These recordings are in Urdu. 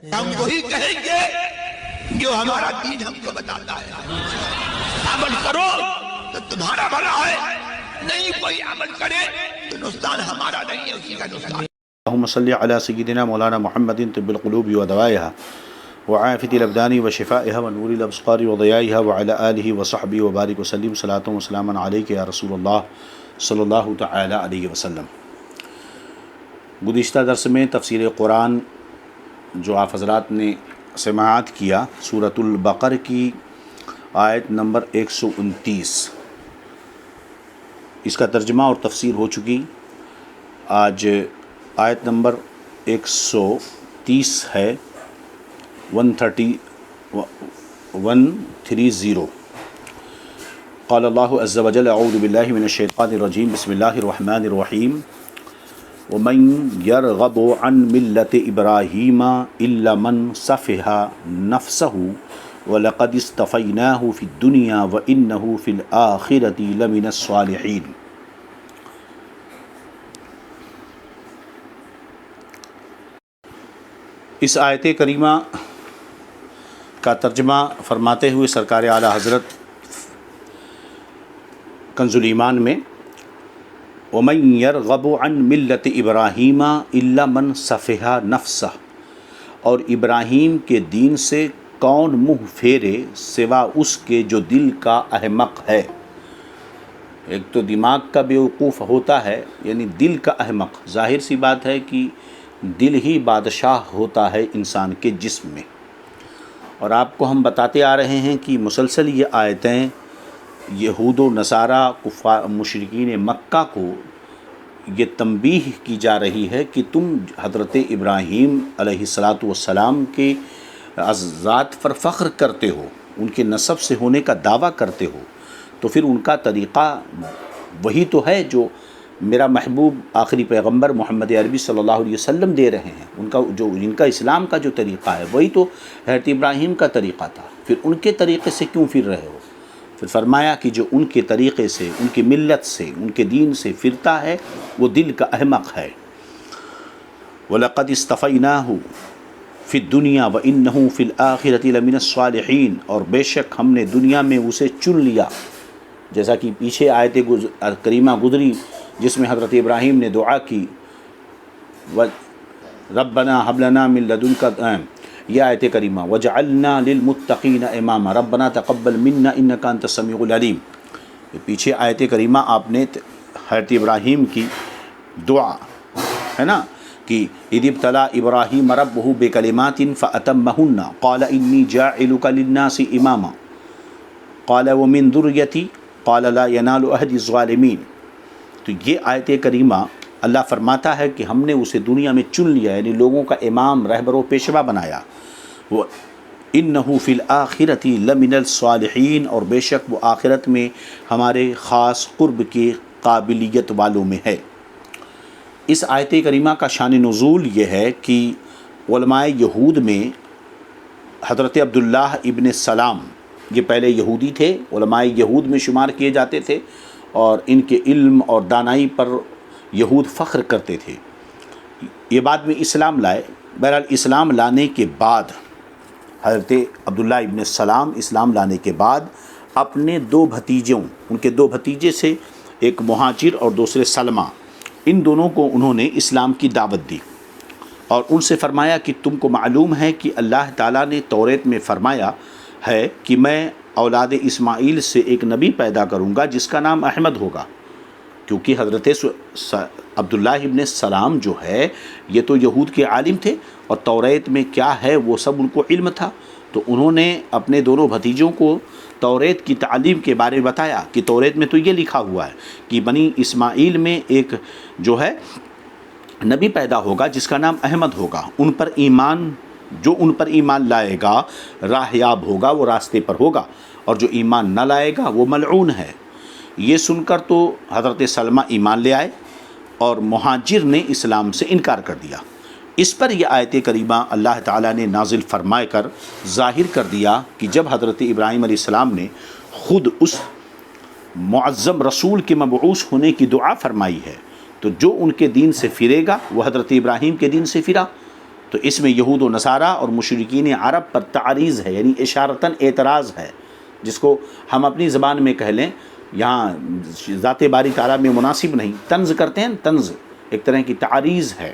ہم وہی کہیں گے جو ہمارا دین ہم کو بتاتا ہے. عمل کرو تو تمہارا بھلا ہے، نہیں کوئی عمل کرے تو نقصان ہمارا نہیں ہے، اسی کا نقصان. اللہم صلی علی سیدنا مولانا محمد طب القلوب ودوائها وعافیة الابدان وشفائها ونور الابصار وضیائها وعلى آلہ وصحبہ وبارک وسلم صلاة وسلاما علیک یا رسول اللہ صلی اللہ تعالی علیہ وسلم. گزشتہ درس میں تفسیر قرآن جو آپ حضرات نے سماعت کیا، سورۃ البقرہ کی آیت نمبر 129، اس کا ترجمہ اور تفسیر ہو چکی. آج آیت نمبر 130 ہے، 130. قال اللہ عز وجل اعوذ باللہ من الشیطان الرجیم بسم اللہ الرحمن الرحیم ومن يرغب عن ملة إبراهيم إلا من سفه نفسه ولقد اصطفيناه في الدنيا وإنه في الآخرة لمن الصالحين. اس آیت کریمہ کا ترجمہ فرماتے ہوئے سرکار اعلیٰ حضرت کنز الایمان میں وَمَن يَرْغَبُ عَن مِلَّةِ إِبْرَاهِيمَ إِلَّا مَن سَفِهَ نَفْسَهُ، اور ابراہیم کے دین سے کون منہ پھیرے سوا اس کے جو دل کا احمق ہے. ایک تو دماغ کا بیوقوف ہوتا ہے، یعنی دل کا احمق. ظاہر سی بات ہے کہ دل ہی بادشاہ ہوتا ہے انسان کے جسم میں. اور آپ کو ہم بتاتے آ رہے ہیں کہ مسلسل یہ آیتیں یہود و نصارہ کفار مشرکین مکہ کو یہ تنبیہ کی جا رہی ہے کہ تم حضرت ابراہیم علیہ السلام کے ذات پر فخر کرتے ہو، ان کے نسب سے ہونے کا دعویٰ کرتے ہو، تو پھر ان کا طریقہ وہی تو ہے جو میرا محبوب آخری پیغمبر محمد عربی صلی اللہ علیہ وسلم دے رہے ہیں. ان کا اسلام کا جو طریقہ ہے وہی تو حضرت ابراہیم کا طریقہ تھا. پھر ان کے طریقے سے کیوں پھر رہے ہو؟ پھر فرمایا کہ جو ان کے طریقے سے، ان کی ملت سے، ان کے دین سے پھرتا ہے وہ دل کا احمق ہے. وَلَقَدْ اصْطَفَيْنَاهُ فِي الدُّنْيَا وَإِنَّهُ فِي الْآخِرَةِ لَمِنَ الصَّالِحِينَ، اور بے شک ہم نے دنیا میں اسے چن لیا. جیسا کہ پیچھے آیت کریمہ گزری جس میں حضرت ابراہیم نے دعا کی ربنا هب لنا من لدنک، یہ آیت کریمہ وجعلنا للمتقین اماما ربنا تقبل منا انک انت السمیع العلیم. پیچھے آیت کریمہ آپ نے حضرت ابراہیم کی دعا ہے نا کہ اذ ابتلی ابراہیم ربہ بکلمات فاتمہن قال انی جاعلک للناس اماما قال ومن ذریتی قال لا ینال عہد الظالمین. تو یہ آیت کریمہ اللہ فرماتا ہے کہ ہم نے اسے دنیا میں چن لیا، یعنی لوگوں کا امام، رہبر و پیشوا بنایا. وہ انہ فی الآخرۃ لمن الصالحین، اور بے شک وہ آخرت میں ہمارے خاص قرب کی قابلیت والوں میں ہے. اس آیت کریمہ کا شان نزول یہ ہے کہ علماء یہود میں حضرت عبداللہ ابن سلام، یہ پہلے یہودی تھے، علماء یہود میں شمار کیے جاتے تھے، اور ان کے علم اور دانائی پر یہود فخر کرتے تھے. یہ بعد میں اسلام لائے. بہرحال اسلام لانے کے بعد حضرت عبداللہ ابن سلام اسلام لانے کے بعد اپنے دو بھتیجوں، ان کے دو بھتیجے سے، ایک مہاجر اور دوسرے سلمہ، ان دونوں کو انہوں نے اسلام کی دعوت دی اور ان سے فرمایا کہ تم کو معلوم ہے کہ اللہ تعالیٰ نے توریت میں فرمایا ہے کہ میں اولاد اسماعیل سے ایک نبی پیدا کروں گا جس کا نام احمد ہوگا. کیونکہ حضرت عبداللہ ابن سلام جو ہے یہ تو یہود کے عالم تھے اور توریت میں کیا ہے وہ سب ان کو علم تھا. تو انہوں نے اپنے دونوں بھتیجوں کو توریت کی تعلیم کے بارے میں بتایا کہ توریت میں تو یہ لکھا ہوا ہے کہ بنی اسماعیل میں ایک جو ہے نبی پیدا ہوگا جس کا نام احمد ہوگا. جو ان پر ایمان لائے گا راہ یاب ہوگا، وہ راستے پر ہوگا، اور جو ایمان نہ لائے گا وہ ملعون ہے. یہ سن کر تو حضرت سلمہ ایمان لے آئے اور مہاجر نے اسلام سے انکار کر دیا. اس پر یہ آیت کریمہ اللہ تعالیٰ نے نازل فرما کر ظاہر کر دیا کہ جب حضرت ابراہیم علیہ السلام نے خود اس معظم رسول کے مبعوث ہونے کی دعا فرمائی ہے تو جو ان کے دین سے پھرے گا وہ حضرت ابراہیم کے دین سے پھرا، تو اس میں یہود و نصارہ اور مشرکین عرب پر تعریض ہے، یعنی اشارتاً اعتراض ہے، جس کو ہم اپنی زبان میں کہہ لیں، یہاں ذات باری تعالیٰ میں مناسب نہیں، طنز کرتے ہیں، طنز ایک طرح کی تعریض ہے،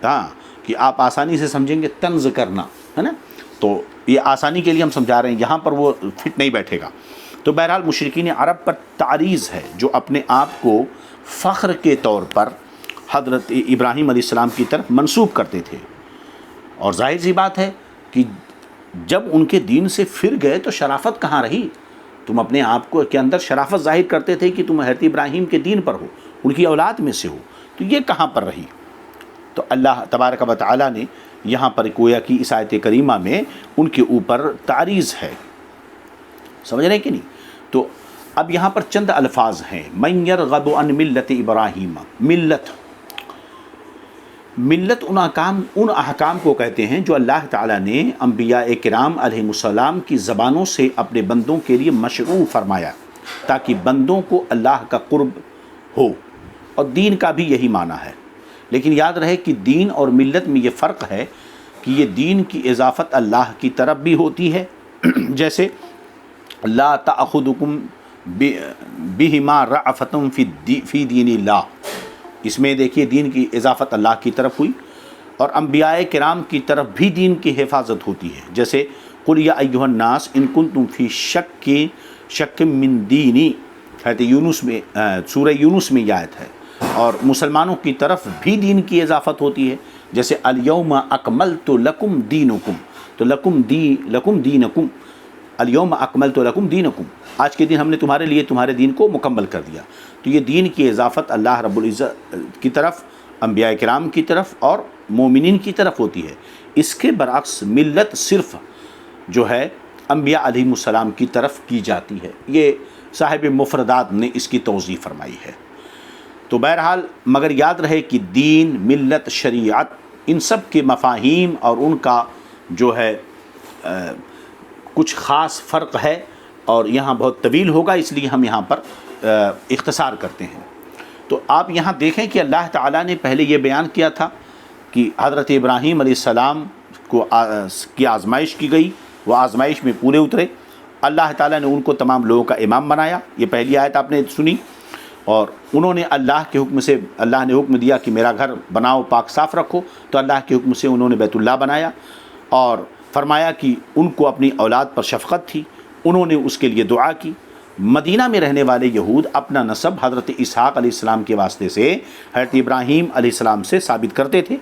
ہاں، کہ آپ آسانی سے سمجھیں گے، طنز کرنا ہے نا، تو یہ آسانی کے لیے ہم سمجھا رہے ہیں، یہاں پر وہ فٹ نہیں بیٹھے گا۔ تو بہرحال مشرکین عرب پر تعریض ہے، جو اپنے آپ کو فخر کے طور پر حضرت ابراہیم علیہ السلام کی طرف منسوب کرتے تھے، اور ظاہر سی بات ہے کہ جب ان کے دین سے پھر گئے تو شرافت کہاں رہی؟ تم اپنے آپ کو کے اندر شرافت ظاہر کرتے تھے کہ تم حضرت ابراہیم کے دین پر ہو، ان کی اولاد میں سے ہو، تو یہ کہاں پر رہی؟ تو اللہ تبارک و تعالیٰ نے یہاں پر گویا کہ اس آیت کریمہ میں ان کے اوپر تعریض ہے، سمجھ رہے ہیں کہ نہیں؟ تو اب یہاں پر چند الفاظ ہیں، من یرغب عن ملت ابراہیم، ملت ان احکام کو کہتے ہیں جو اللہ تعالیٰ نے انبیاء کرام علیہ السلام کی زبانوں سے اپنے بندوں کے لیے مشروع فرمایا، تاکہ بندوں کو اللہ کا قرب ہو، اور دین کا بھی یہی معنی ہے۔ لیکن یاد رہے کہ دین اور ملت میں یہ فرق ہے کہ یہ دین کی اضافت اللہ کی طرف بھی ہوتی ہے، جیسے لا تأخذکم بہما رأفۃ فی دین اللہ، اس میں دیکھیے دین کی اضافت اللہ کی طرف ہوئی، اور انبیاء کرام کی طرف بھی دین کی حفاظت ہوتی ہے، جیسے قل یا ایھا الناس ان کنتم فی شک من دینی، حضرت یونس میں سورہ یونس میں یہ آیت ہے، اور مسلمانوں کی طرف بھی دین کی اضافت ہوتی ہے، جیسے الیوم اکملت لکم دینکم، تو لکم دینکم، الیوم اکملت لکم دینکم، آج کے دن ہم نے تمہارے لیے تمہارے دین کو مکمل کر دیا۔ تو یہ دین کی اضافت اللہ رب العزت کی طرف، انبیاء کرام کی طرف اور مومنین کی طرف ہوتی ہے۔ اس کے برعکس ملت صرف جو ہے انبیاء علیہ السلام کی طرف کی جاتی ہے، یہ صاحب مفردات نے اس کی توضیح فرمائی ہے۔ تو بہرحال مگر یاد رہے کہ دین، ملت، شریعت، ان سب کے مفاہیم اور ان کا جو ہے کچھ خاص فرق ہے، اور یہاں بہت طویل ہوگا، اس لیے ہم یہاں پر اختصار کرتے ہیں۔ تو آپ یہاں دیکھیں کہ اللہ تعالیٰ نے پہلے یہ بیان کیا تھا کہ حضرت ابراہیم علیہ السلام کی آزمائش کی گئی، وہ آزمائش میں پورے اترے، اللہ تعالیٰ نے ان کو تمام لوگوں کا امام بنایا، یہ پہلی آیت آپ نے سنی، اور انہوں نے اللہ کے حکم سے، اللہ نے حکم دیا کہ میرا گھر بناؤ، پاک صاف رکھو، تو اللہ کے حکم سے انہوں نے بیت اللہ بنایا، اور فرمایا کہ ان کو اپنی اولاد پر شفقت تھی، انہوں نے اس کے لیے دعا کی۔ مدینہ میں رہنے والے یہود اپنا نسب حضرت اسحاق علیہ السلام کے واسطے سے حضرت ابراہیم علیہ السلام سے ثابت کرتے تھے،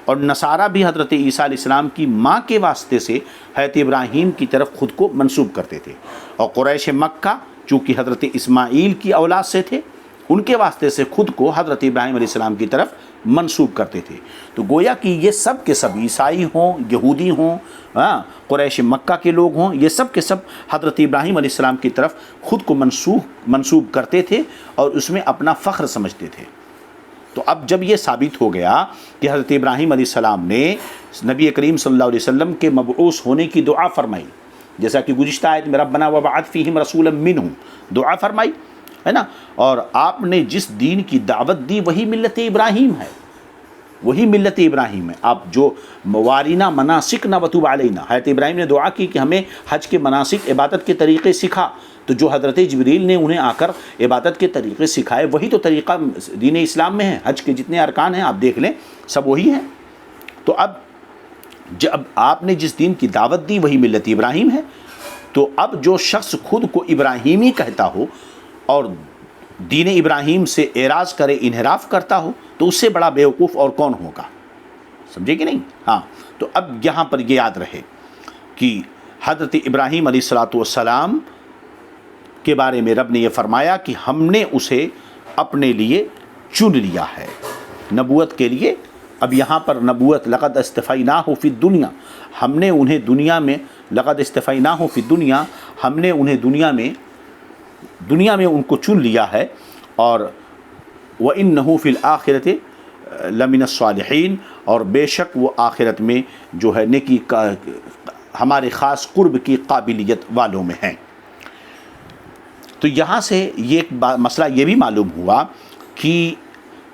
اور نصارہ بھی حضرت عیسیٰ علیہ السلام کی ماں کے واسطے سے حضرت ابراہیم کی طرف خود کو منسوب کرتے تھے، اور قریش مکہ چونکہ حضرت اسماعیل کی اولاد سے تھے، ان کے واسطے سے خود کو حضرت ابراہیم علیہ السلام کی طرف منسوب کرتے تھے۔ تو گویا کہ یہ سب کے سب، عیسائی ہوں، یہودی ہوں، قریش مکہ کے لوگ ہوں، یہ سب کے سب حضرت ابراہیم علیہ السلام کی طرف خود کو منسوب کرتے تھے، اور اس میں اپنا فخر سمجھتے تھے۔ تو اب جب یہ ثابت ہو گیا کہ حضرت ابراہیم علیہ السلام نے نبی کریم صلی اللہ علیہ وسلم کے مبعوث ہونے کی دعا فرمائی، جیسا کہ گزشتہ آیت میں ربنا وبعث فیہم رسولا منہم دعا فرمائی ہے نا، اور آپ نے جس دین کی دعوت دی وہی ملت ابراہیم ہے، وہی ملت ابراہیم ہے۔ آپ جو موارینا مناسک نہ وتوب علینا، حضرت ابراہیم نے دعا کی کہ ہمیں حج کے مناسک عبادت کے طریقے سکھا، تو جو حضرت جبریل نے انہیں آ کر عبادت کے طریقے سکھائے وہی تو طریقہ دین اسلام میں ہے، حج کے جتنے ارکان ہیں آپ دیکھ لیں سب وہی ہیں۔ تو اب جب آپ نے جس دین کی دعوت دی وہی ملت ابراہیم ہے، تو اب جو شخص خود کو ابراہیمی کہتا ہو اور دین ابراہیم سے اعراض کرے، انحراف کرتا ہو، تو اس سے بڑا بیوقوف اور کون ہوگا، سمجھے کہ نہیں؟ ہاں، تو اب یہاں پر یہ یاد رہے کہ حضرت ابراہیم علیہ السلام کے بارے میں رب نے یہ فرمایا کہ ہم نے اسے اپنے لیے چن لیا ہے نبوت کے لیے۔ اب یہاں پر نبوت لقد اصطفیناہ فی الدنیا، ہم نے انہیں دنیا میں، لقد اصطفیناہ فی الدنیا، ہم نے انہیں دنیا میں ان کو چن لیا ہے، اور وَإِنَّهُ فِي الْآخِرَةِ لَمِنَ الصَّالِحِينَ، اور بے شک وہ آخرت میں جو ہے نیکی کا ہمارے خاص قرب کی قابلیت والوں میں ہیں۔ تو یہاں سے یہ ایک مسئلہ یہ بھی معلوم ہوا کہ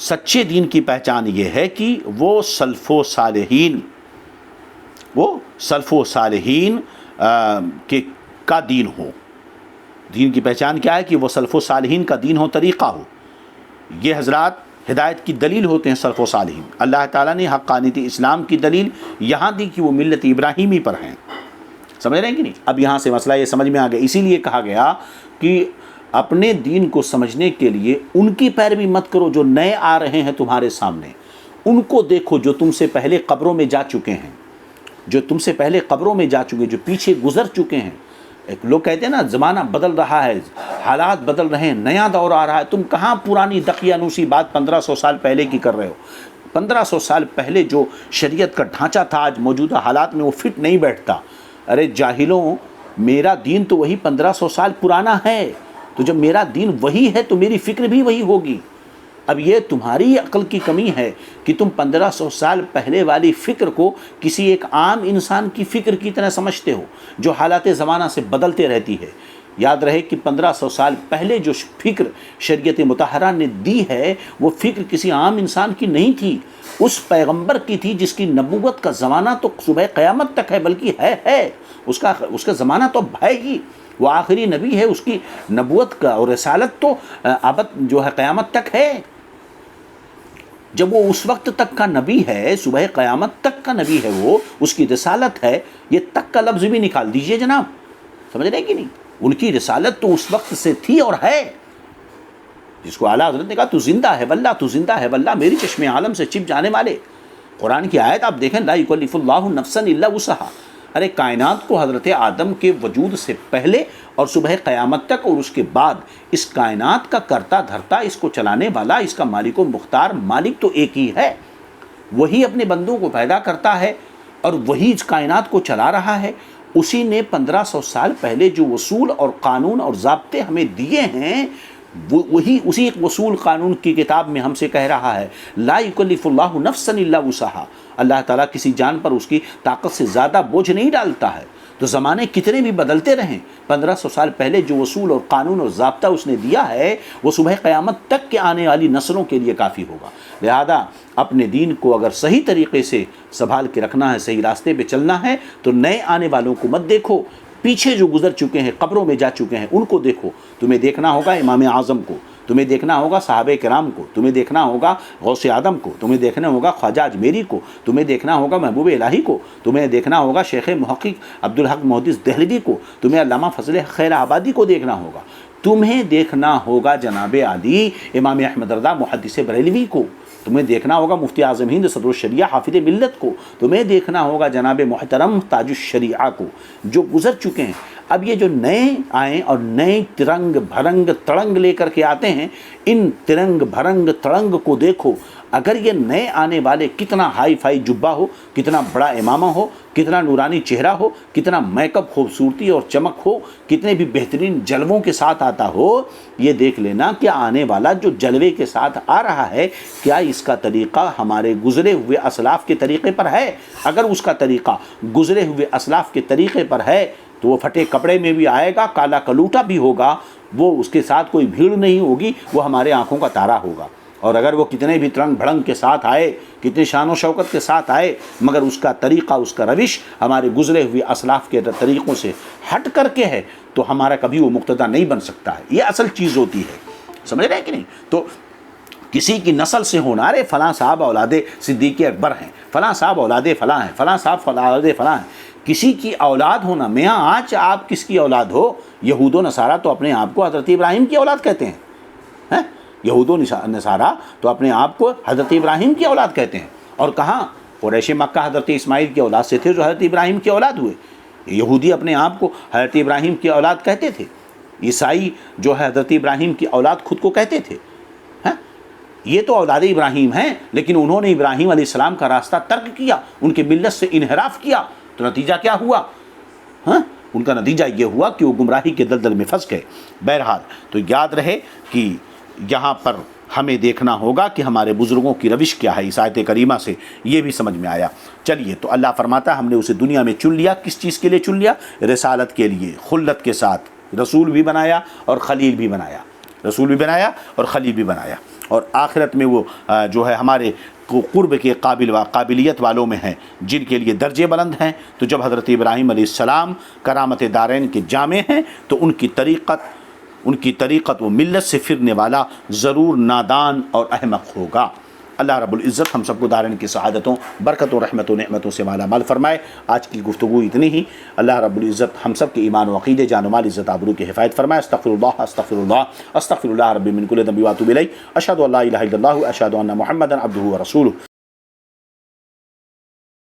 سچے دین کی پہچان یہ ہے کہ وہ سلف و صالحین وہ سلف و صالحین کا دین ہو. دین کی پہچان کیا ہے؟ کہ وہ سلف و صالحین کا دین ہو، طریقہ ہو. یہ حضرات ہدایت کی دلیل ہوتے ہیں سلف و صالحین. اللہ تعالیٰ نے حقانیت اسلام کی دلیل یہاں دی کہ وہ ملت ابراہیمی پر ہیں. سمجھ رہے ہیں کہ نہیں؟ اب یہاں سے مسئلہ یہ سمجھ میں آ گیا. اسی لیے کہا گیا کہ اپنے دین کو سمجھنے کے لیے ان کی پیروی مت کرو جو نئے آ رہے ہیں تمہارے سامنے. ان کو دیکھو جو تم سے پہلے قبروں میں جا چکے ہیں، جو تم سے پہلے قبروں میں جا چکے، جو پیچھے گزر چکے ہیں. ایک لوگ کہتے ہیں نا زمانہ بدل رہا ہے، حالات بدل رہے ہیں، نیا دور آ رہا ہے. تم کہاں پرانی دقیانوسی بات 1500 سال پہلے کی کر رہے ہو؟ 1500 سال پہلے جو شریعت کا ڈھانچہ تھا آج موجودہ حالات میں وہ فٹ نہیں بیٹھتا. ارے جاہلوں، میرا دین تو وہی 1500 سال پرانا ہے. تو جب میرا دین وہی ہے تو میری فکر بھی وہی ہوگی. اب یہ تمہاری عقل کی کمی ہے کہ تم 1500 سال پہلے والی فکر کو کسی ایک عام انسان کی فکر کی طرح سمجھتے ہو جو حالات زمانہ سے بدلتے رہتی ہے. یاد رہے کہ 1500 سال پہلے جو فکر شریعت مطہرہ نے دی ہے وہ فکر کسی عام انسان کی نہیں تھی، اس پیغمبر کی تھی جس کی نبوت کا زمانہ تو صبح قیامت تک ہے، بلکہ ہے اس کا زمانہ تو ہے ہی. وہ آخری نبی ہے، اس کی نبوت کا اور رسالت تو ابد جو ہے قیامت تک ہے. جب وہ اس وقت تک کا نبی ہے، صبح قیامت تک کا نبی ہے، وہ اس کی رسالت ہے. یہ تک کا لفظ بھی نکال دیجئے جناب. سمجھ رہے ہیں کہ نہیں؟ ان کی رسالت تو اس وقت سے تھی اور ہے. جس کو اعلیٰ حضرت نے کہا تو زندہ ہے واللہ، تو زندہ ہے واللہ، میری چشم عالم سے چپ جانے والے. قرآن کی آیت آپ دیکھیں، لا یکلف اللہ نفسا الا وسعہا. ارے کائنات کو حضرت آدم کے وجود سے پہلے اور صبح قیامت تک اور اس کے بعد اس کائنات کا کرتا دھرتا، اس کو چلانے والا، اس کا مالک و مختار مالک تو ایک ہی ہے. وہی اپنے بندوں کو پیدا کرتا ہے اور وہی اس کائنات کو چلا رہا ہے. اسی نے 1500 سال پہلے جو اصول اور قانون اور ضابطے ہمیں دیے ہیں، وہی اسی اصول قانون کی کتاب میں ہم سے کہہ رہا ہے لا یکلف اللہ نفسا الا وسعہا. اللہ تعالیٰ کسی جان پر اس کی طاقت سے زیادہ بوجھ نہیں ڈالتا ہے. تو زمانے کتنے بھی بدلتے رہیں، 1500 سال پہلے جو اصول اور قانون اور ضابطہ اس نے دیا ہے وہ صبح قیامت تک کے آنے والی نسلوں کے لیے کافی ہوگا. لہذا اپنے دین کو اگر صحیح طریقے سے سنبھال کے رکھنا ہے، صحیح راستے پہ چلنا ہے، تو نئے آنے والوں کو مت دیکھو، پیچھے جو گزر چکے ہیں، قبروں میں جا چکے ہیں، ان کو دیکھو. تمہیں دیکھنا ہوگا امام اعظم کو، تمہیں دیکھنا ہوگا صحابہ کرام کو، تمہیں دیکھنا ہوگا غوث اعظم کو، تمہیں دیکھنا ہوگا خواجہ اجمیری کو، تمہیں دیکھنا ہوگا محبوب الہی کو، تمہیں دیکھنا ہوگا شیخ محقق عبدالحق محدث دہلوی کو، تمہیں علامہ فضل خیر آبادی کو دیکھنا ہوگا، تمہیں دیکھنا ہوگا جناب عالی امام احمد رضا محدث بریلوی کو، تمہیں دیکھنا ہوگا مفتی اعظم ہند صدر الشریعہ حافظ ملت کو، تمہیں دیکھنا ہوگا جناب محترم تاج الشریعہ کو، جو گزر چکے ہیں. اب یہ جو نئے آئیں اور نئے ترنگ بھرنگ تڑنگ لے کر کے آتے ہیں، ان ترنگ بھرنگ تڑنگ کو دیکھو. اگر یہ نئے آنے والے کتنا ہائی فائی جبہ ہو، کتنا بڑا امامہ ہو، کتنا نورانی چہرہ ہو، کتنا میک اپ خوبصورتی اور چمک ہو، کتنے بھی بہترین جلووں کے ساتھ آتا ہو، یہ دیکھ لینا کہ آنے والا جو جلوے کے ساتھ آ رہا ہے کیا اس کا طریقہ ہمارے گزرے ہوئے اسلاف کے طریقے پر ہے. اگر اس کا طریقہ گزرے ہوئے اسلاف کے طریقے پر ہے تو وہ پھٹے کپڑے میں بھی آئے گا، کالا کلوٹا بھی ہوگا، وہ اس کے ساتھ کوئی بھیڑ نہیں ہوگی، وہ ہمارے آنکھوں کا تارا ہوگا. اور اگر وہ کتنے بھی ترنگ بھڑنگ کے ساتھ آئے، کتنے شان و شوکت کے ساتھ آئے، مگر اس کا طریقہ، اس کا روش ہمارے گزرے ہوئے اسلاف کے طریقوں سے ہٹ کر کے ہے تو ہمارا کبھی وہ مقتدا نہیں بن سکتا ہے. یہ اصل چیز ہوتی ہے. سمجھ رہے ہیں کہ نہیں؟ تو کسی کی نسل سے ہونا، رے فلاں صاحب اولاد صدیق اکبر ہیں، فلاں صاحب اولاد فلاں ہیں، فلاں صاحب اولاد فلاں ہیں. کسی کی اولاد ہونا، میاں آج آپ کس کی اولاد ہو؟ یہود و نصارہ تو اپنے آپ کو حضرت ابراہیم کی اولاد کہتے ہیں. یہود و نصارہ تو اپنے آپ کو حضرت ابراہیم کی اولاد کہتے ہیں. اور کہاں؟ قریش مکہ حضرت اسماعیل کی اولاد سے تھے جو حضرت ابراہیم کی اولاد ہوئے. یہودی اپنے آپ کو حضرت ابراہیم کی اولاد کہتے تھے. عیسائی جو ہے حضرت ابراہیم کی اولاد خود کو کہتے تھے. یہ تو اولاد ابراہیم ہیں، لیکن انہوں نے ابراہیم علیہ السلام کا راستہ ترک کیا، ان کے ملت سے انحراف کیا. تو نتیجہ کیا ہوا؟ ان کا نتیجہ یہ ہوا کہ وہ گمراہی کے دلدل میں پھنس گئے. بہرحال تو یاد رہے کہ یہاں پر ہمیں دیکھنا ہوگا کہ ہمارے بزرگوں کی روش کیا ہے. اس آیت کریمہ سے یہ بھی سمجھ میں آیا. چلیے، تو اللہ فرماتا ہے ہم نے اسے دنیا میں چن لیا. کس چیز کے لیے چن لیا؟ رسالت کے لیے، خلت کے ساتھ. رسول بھی بنایا اور خلیل بھی بنایا، رسول بھی بنایا اور خلیل بھی بنایا. اور آخرت میں وہ جو ہے ہمارے قرب کے قابلیت والوں میں ہیں، جن کے لیے درجے بلند ہیں۔ تو جب حضرت ابراہیم علیہ السلام کرامت دارین کے جامع ہیں تو ان کی طریقت و ملت سے پھرنے والا ضرور نادان اور احمق ہوگا۔ اللہ رب العزت ہم سب کو دارین کی سعادتوں، برکت و رحمت و نعمتوں سے مالا مال فرمائے۔ آج کی گفتگو اتنی ہی۔ اللہ رب العزت ہم سب کے ایمان و عقیدے، جان و مال، عزت آبرو کی حفاظت فرمائے۔ استغفر اللہ رب من کل ذنب و اتوب الیہ۔ اشہد ان لا الہ الا اللہ، اشہد ان محمدا عبدہ و رسولہ۔